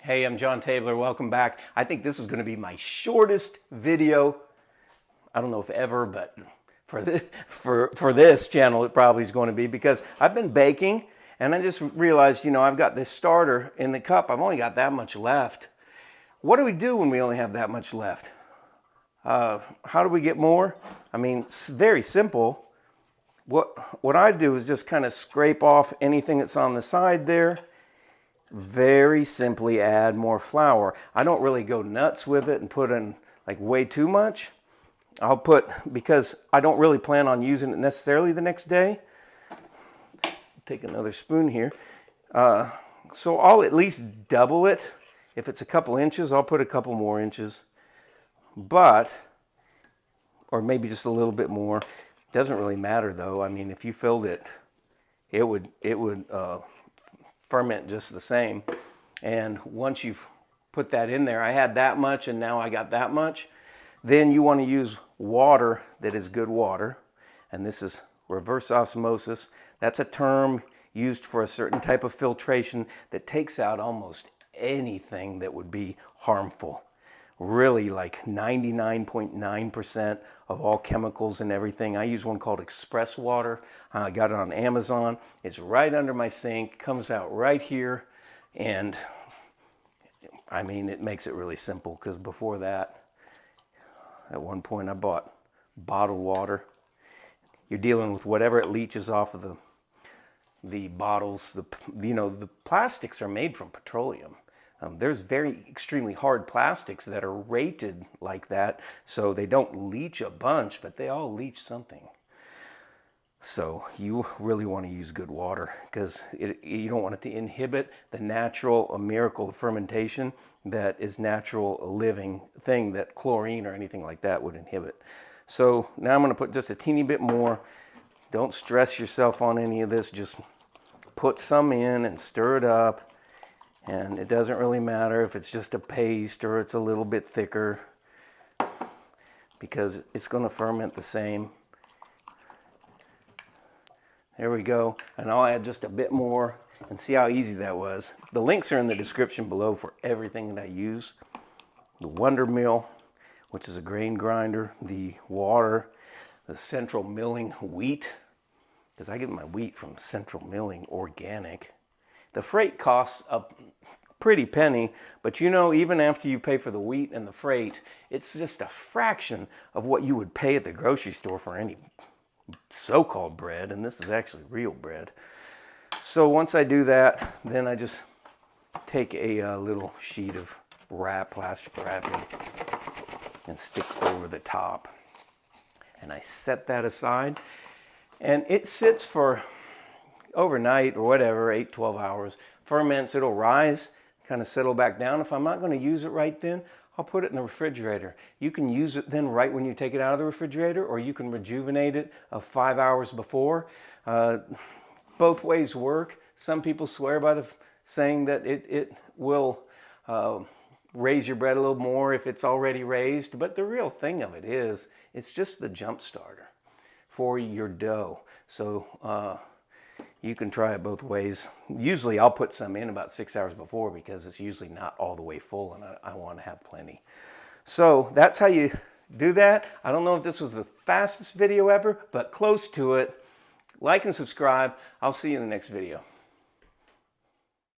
Hey, I'm John Tabler. Welcome back. I think this is going to be my shortest video. I don't know if ever, but for this channel, it probably is going to be because I've been baking and I just realized, I've got this starter in the cup. I've only got that much left. What do we do when we only have that much left? How do we get more? I mean, it's very simple. What I do is just kind of scrape off anything that's on the side there. Very simply add more flour. I don't really go nuts with it and put in like way too much. I'll put, because I don't really plan on using it necessarily the next day. Take another spoon here. So I'll at least double it. If it's a couple inches, I'll put a couple more inches. Or maybe just a little bit more. Doesn't really matter though. I mean, if you filled it, it would ferment just the same. And once you've put that in there, I had that much and now I got that much. Then you want to use water that is good water. And this is reverse osmosis. That's a term used for a certain type of filtration that takes out almost anything that would be harmful. Really, like 99.9% of all chemicals and everything. I use one called Express Water. I got it on Amazon. It's right under my sink, comes out right here. And I mean, it makes it really simple because before that, at one point I bought bottled water. You're dealing with whatever it leaches off of the bottles. The plastics are made from petroleum. There's very extremely hard plastics that are rated like that, so they don't leach a bunch, but they all leach something. So you really want to use good water because you don't want it to inhibit the natural, miracle of fermentation that is natural living thing that chlorine or anything like that would inhibit. So now I'm going to put just a teeny bit more. Don't stress yourself on any of this. Just put some in and stir it up. And it doesn't really matter if it's just a paste or it's a little bit thicker because it's going to ferment the same. There we go. And I'll add just a bit more and see how easy that was. The links are in the description below for everything that I use. The Wondermill, which is a grain grinder, the water, the central milling wheat, because I get my wheat from Central Milling Organic. The freight costs a pretty penny, but even after you pay for the wheat and the freight, it's just a fraction of what you would pay at the grocery store for any so-called bread, and this is actually real bread. So once I do that, then I just take a little sheet of plastic wrapping, and stick over the top. And I set that aside, and it sits for overnight or whatever, 8-12 hours, ferments, it'll rise, kind of settle back down. If I'm not going to use it right then, I'll put it in the refrigerator. You can use it then right when you take it out of the refrigerator, or you can rejuvenate it 5 hours before. Both ways work. Some people swear by the saying that it will raise your bread a little more if it's already raised, but the real thing of it is, it's just the jump starter for your dough. So you can try it both ways. Usually I'll put some in about 6 hours before because it's usually not all the way full and I want to have plenty. So that's how you do that. I don't know if this was the fastest video ever, but close to it. Like and subscribe. I'll see you in the next video.